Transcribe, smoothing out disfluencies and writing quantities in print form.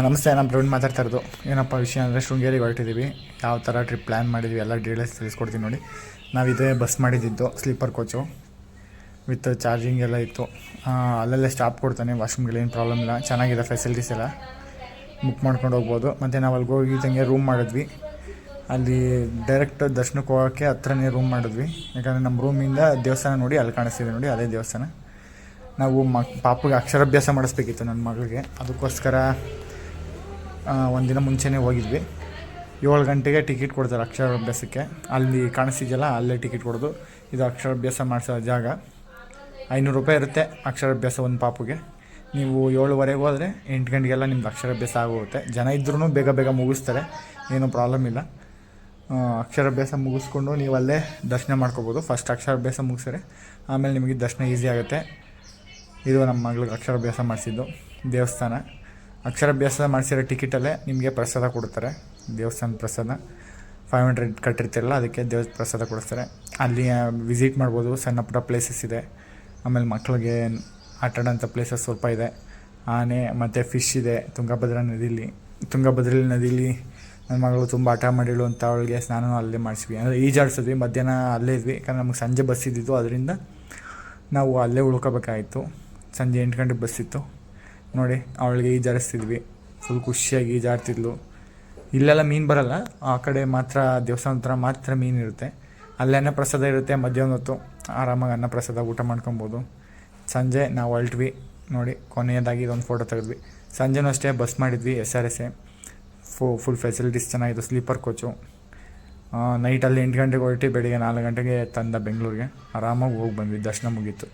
ನಮಸ್ತೆ, ನಾನು ಪ್ರವೀಣ್ ಮಾತಾಡ್ತಾ ಇರೋದು. ಏನಪ್ಪ ವಿಷಯ ಅಂದರೆ, ಶೃಂಗೇರಿಗೆ ಹೊರಟಿದ್ದೀವಿ. ಯಾವ ಥರ ಟ್ರಿಪ್ ಪ್ಲ್ಯಾನ್ ಮಾಡಿದ್ವಿ ಎಲ್ಲ ಡೀಟೇಲ್ಸ್ ತಿಳಿಸ್ಕೊಡ್ತೀನಿ ನೋಡಿ. ನಾವು ಇದೇ ಬಸ್ ಮಾಡಿದ್ದು ಸ್ಲೀಪರ್ ಕೋಚು ವಿತ್ ಚಾರ್ಜಿಂಗ್ ಎಲ್ಲ ಇತ್ತು. ಅಲ್ಲಲ್ಲೇ ಸ್ಟಾಪ್ ಕೊಡ್ತಾನೆ, ವಾಶ್ರೂಮ್ಗೆಲ್ಲ ಏನು ಪ್ರಾಬ್ಲಮ್ ಇಲ್ಲ, ಚೆನ್ನಾಗಿದೆ ಫೆಸಿಲಿಟೀಸ್ ಎಲ್ಲ. ಬುಕ್ ಮಾಡ್ಕೊಂಡು ಹೋಗ್ಬೋದು. ಮತ್ತು ನಾವು ಅಲ್ಲಿಗೆ ಹೋಗಿದ್ದಂಗೆ ರೂಮ್ ಮಾಡಿದ್ವಿ. ಅಲ್ಲಿ ಡೈರೆಕ್ಟ್ ದರ್ಶನಕ್ಕೆ ಹೋಗೋಕ್ಕೆ ಹತ್ರನೇ ರೂಮ್ ಮಾಡಿದ್ವಿ. ಯಾಕಂದರೆ ನಮ್ಮ ರೂಮಿಂದ ದೇವಸ್ಥಾನ ನೋಡಿ ಅಲ್ಲಿ ಕಾಣಿಸ್ತಿದೆ ನೋಡಿ, ಅದೇ ದೇವಸ್ಥಾನ. ನಾವು ಪಾಪಗೆ ಅಕ್ಷರಾಭ್ಯಾಸ ಮಾಡಿಸ್ಬೇಕಿತ್ತು ನನ್ನ ಮಗಳಿಗೆ. ಅದಕ್ಕೋಸ್ಕರ ಒಂದಿನ ಮುಂಚೆನೇ ಹೋಗಿದ್ವಿ. 7 ಗಂಟೆಗೆ ಟಿಕೆಟ್ ಕೊಡ್ತಾರೆ ಅಕ್ಷರಾಭ್ಯಾಸಕ್ಕೆ. ಅಲ್ಲಿ ಕಾಣಿಸ್ತಿದೆಯಲ್ಲ, ಅಲ್ಲೇ ಟಿಕೆಟ್ ಕೊಡೋದು. ಇದು ಅಕ್ಷರಾಭ್ಯಾಸ ಮಾಡಿಸೋ ಜಾಗ. 500 ರೂಪಾಯಿ ಇರುತ್ತೆ ಅಕ್ಷರಾಭ್ಯಾಸ ಒಂದು ಪಾಪುಗೆ. ನೀವು 7:15 ಹೋದರೆ 8 ಗಂಟೆಗೆಲ್ಲ ನಿಮ್ದು ಅಕ್ಷರಾಭ್ಯಾಸ ಆಗೋಗುತ್ತೆ. ಜನ ಇದ್ರೂ ಬೇಗ ಬೇಗ ಮುಗಿಸ್ತಾರೆ, ಏನೂ ಪ್ರಾಬ್ಲಮ್ ಇಲ್ಲ. ಅಕ್ಷರಾಭ್ಯಾಸ ಮುಗಿಸ್ಕೊಂಡು ನೀವು ಅಲ್ಲೇ ದರ್ಶನ ಮಾಡ್ಕೋಬೋದು. ಫಸ್ಟ್ ಅಕ್ಷರಾಭ್ಯಾಸ ಮುಗಿಸಿದ್ರೆ ಆಮೇಲೆ ನಿಮಗೆ ದರ್ಶನ ಈಸಿ ಆಗುತ್ತೆ. ಇದು ನಮ್ಮ ಮಗಳಿಗೆ ಅಕ್ಷರಾಭ್ಯಾಸ ಮಾಡಿಸಿದ್ದು ದೇವಸ್ಥಾನ. ಅಕ್ಷರಾಭ್ಯಾಸ ಮಾಡಿಸಿರೋ ಟಿಕೆಟಲ್ಲೇ ನಿಮಗೆ ಪ್ರಸಾದ ಕೊಡ್ತಾರೆ, ದೇವಸ್ಥಾನದ ಪ್ರಸಾದ. 500 ಕಟ್ಟಿರ್ತಿರಲ್ಲ, ಅದಕ್ಕೆ ಪ್ರಸಾದ ಕೊಡಿಸ್ತಾರೆ. ಅಲ್ಲಿ ವಿಸಿಟ್ ಮಾಡ್ಬೋದು. ಸಣ್ಣ ಪುಟ್ಟ ಪ್ಲೇಸಸ್ ಇದೆ. ಆಮೇಲೆ ಮಕ್ಕಳಿಗೆ ಆಟಾಡೋಂಥ ಪ್ಲೇಸಸ್ ಸ್ವಲ್ಪ ಇದೆ. ಆನೆ ಮತ್ತು ಫಿಶ್ ಇದೆ ತುಂಗಭದ್ರಾ ನದಿಲಿ. ನನ್ನ ಮಗಳು ತುಂಬ ಆಟ ಮಾಡಿಳು ಅಂತ ಅವಳಿಗೆ ಸ್ನಾನ ಅಲ್ಲೇ ಮಾಡಿಸಿದ್ವಿ. ಅಂದರೆ ಈಜಾಡಿಸಿದ್ವಿ. ಮಧ್ಯಾಹ್ನ ಅಲ್ಲೇ ಇದ್ವಿ, ಯಾಕಂದರೆ ನಮಗೆ ಸಂಜೆ ಬಸ್ ಇದ್ದಿದ್ದು, ಅದರಿಂದ ನಾವು ಅಲ್ಲೇ ಉಳ್ಕೋಬೇಕಾಯಿತು. ಸಂಜೆ 8 ಗಂಟೆಗೆ ಬಸ್ಸಿತ್ತು ನೋಡಿ. ಅವಳಿಗೆ ಈಜಾಡಿಸ್ತಿದ್ವಿ, ಫುಲ್ ಖುಷಿಯಾಗಿ ಈಜಾಡ್ತಿದ್ಲು. ಇಲ್ಲೆಲ್ಲ ಮೀನು ಬರೋಲ್ಲ, ಆ ಕಡೆ ಮಾತ್ರ ದೇವಸ್ಥಾನ ಹತ್ರ ಮಾತ್ರ ಮೀನು ಇರುತ್ತೆ. ಅಲ್ಲೇ ಅನ್ನ ಪ್ರಸಾದ ಇರುತ್ತೆ. ಮಧ್ಯಾಹ್ನ ಹೊತ್ತು ಆರಾಮಾಗಿ ಅನ್ನ ಪ್ರಸಾದ ಊಟ ಮಾಡ್ಕೊಬೋದು. ಸಂಜೆ ನಾವು ಹೊರಟ್ವಿ ನೋಡಿ. ಕೊನೆಯದಾಗಿ ಇದೊಂದು ಫೋಟೋ ತೆಗೆದ್ವಿ. ಸಂಜೆನೂ ಅಷ್ಟೇ ಬಸ್ ಮಾಡಿದ್ವಿ, SRS. ಫುಲ್ ಫೆಸಿಲಿಟೀಸ್ ಚೆನ್ನಾಗಿತ್ತು. Sleeper coach. ನೈಟಲ್ಲಿ 8 ಗಂಟೆಗೆ ಹೊರಟಿ ಬೆಳಿಗ್ಗೆ 4 ಗಂಟೆಗೆ ತಂದ ಬೆಂಗಳೂರಿಗೆ. ಆರಾಮಾಗಿ ಹೋಗಿ ಬಂದ್ವಿ, ದರ್ಶನ ಮುಗೀತು.